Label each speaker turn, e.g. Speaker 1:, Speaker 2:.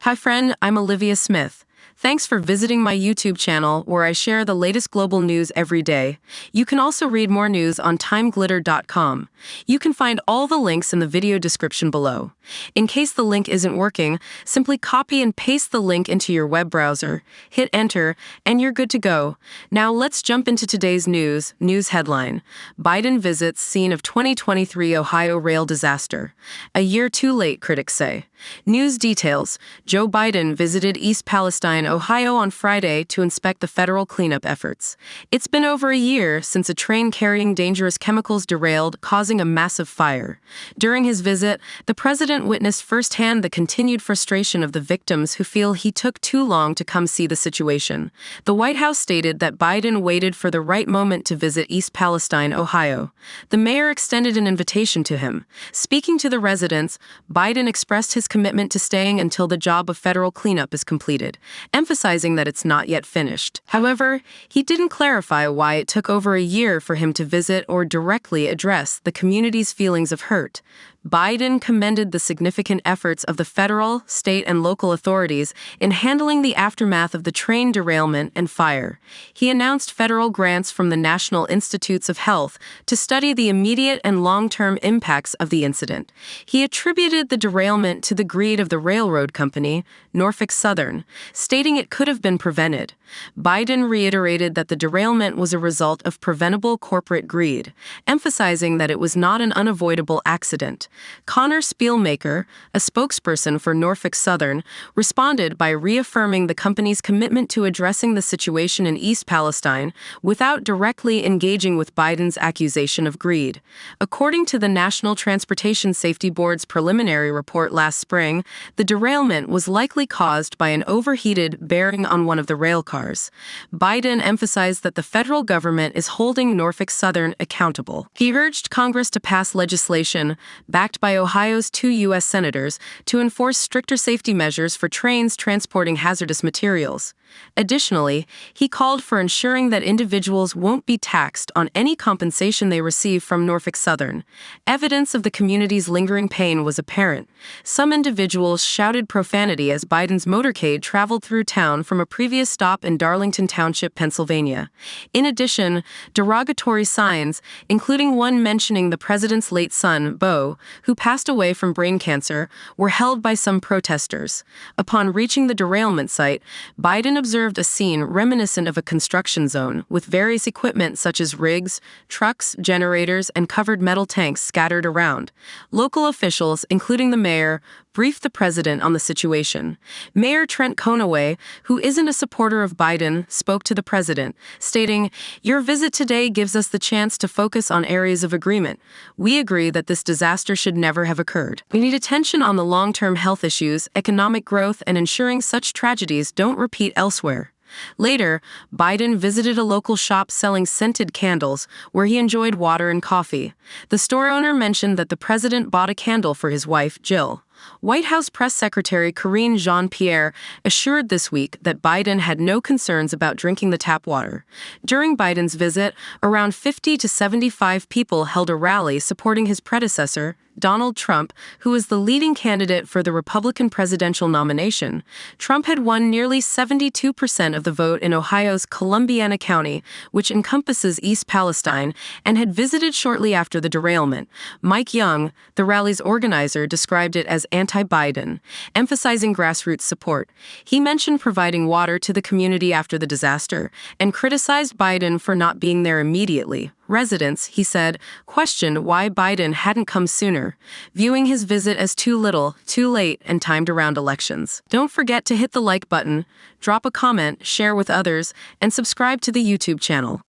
Speaker 1: Hi friend, I'm Olivia Smith. Thanks for visiting my YouTube channel where I share the latest global news every day. You can also read more news on TimeGlitter.com. You can find all the links in the video description below. In case the link isn't working, simply copy and paste the link into your web browser, hit enter, and you're good to go. Now let's jump into today's news. News headline: Biden visits scene of 2023 Ohio rail disaster. A year too late, critics say. News details: Joe Biden visited East Palestine, Ohio on Friday to inspect the federal cleanup efforts. It's been over a year since a train carrying dangerous chemicals derailed, causing a massive fire. During his visit, the president witnessed firsthand the continued frustration of the victims who feel he took too long to come see the situation. The White House stated that Biden waited for the right moment to visit East Palestine, Ohio. The mayor extended an invitation to him. Speaking to the residents, Biden expressed his commitment to staying until the job of federal cleanup is completed, emphasizing that it's not yet finished. However, he didn't clarify why it took over a year for him to visit or directly address the community's feelings of hurt. Biden commended the significant efforts of the federal, state, and local authorities in handling the aftermath of the train derailment and fire. He announced federal grants from the National Institutes of Health to study the immediate and long-term impacts of the incident. He attributed the derailment to the greed of the railroad company, Norfolk Southern, stating it could have been prevented. Biden reiterated that the derailment was a result of preventable corporate greed, emphasizing that it was not an unavoidable accident. Connor Spielmaker, a spokesperson for Norfolk Southern, responded by reaffirming the company's commitment to addressing the situation in East Palestine without directly engaging with Biden's accusation of greed. According to the National Transportation Safety Board's preliminary report last spring, the derailment was likely caused by an overheated bearing on one of the rail cars. Biden emphasized that the federal government is holding Norfolk Southern accountable. He urged Congress to pass legislation backed by Ohio's 2 U.S. senators, to enforce stricter safety measures for trains transporting hazardous materials. Additionally, he called for ensuring that individuals won't be taxed on any compensation they receive from Norfolk Southern. Evidence of the community's lingering pain was apparent. Some individuals shouted profanity as Biden's motorcade traveled through town from a previous stop in Darlington Township, Pennsylvania. In addition, derogatory signs, including one mentioning the president's late son, Beau, who passed away from brain cancer, were held by some protesters. Upon reaching the derailment site, Biden observed a scene reminiscent of a construction zone, with various equipment such as rigs, trucks, generators, and covered metal tanks scattered around. Local officials, including the mayor, briefed the president on the situation. Mayor Trent Conaway, who isn't a supporter of Biden, spoke to the president, stating, "Your visit today gives us the chance to focus on areas of agreement. We agree that this disaster should never have occurred. We need attention on the long-term health issues, economic growth, and ensuring such tragedies don't repeat elsewhere." Later, Biden visited a local shop selling scented candles, where he enjoyed water and coffee. The store owner mentioned that the president bought a candle for his wife, Jill. White House Press Secretary Karine Jean-Pierre assured this week that Biden had no concerns about drinking the tap water. During Biden's visit, around 50 to 75 people held a rally supporting his predecessor, Donald Trump, who is the leading candidate for the Republican presidential nomination. Trump had won nearly 72% of the vote in Ohio's Columbiana County, which encompasses East Palestine, and had visited shortly after the derailment. Mike Young, the rally's organizer, described it as anti-Biden, emphasizing grassroots support. He mentioned providing water to the community after the disaster and criticized Biden for not being there immediately. Residents, he said, questioned why Biden hadn't come sooner, viewing his visit as too little, too late, and timed around elections. Don't forget to hit the like button, drop a comment, share with others, and subscribe to the YouTube channel.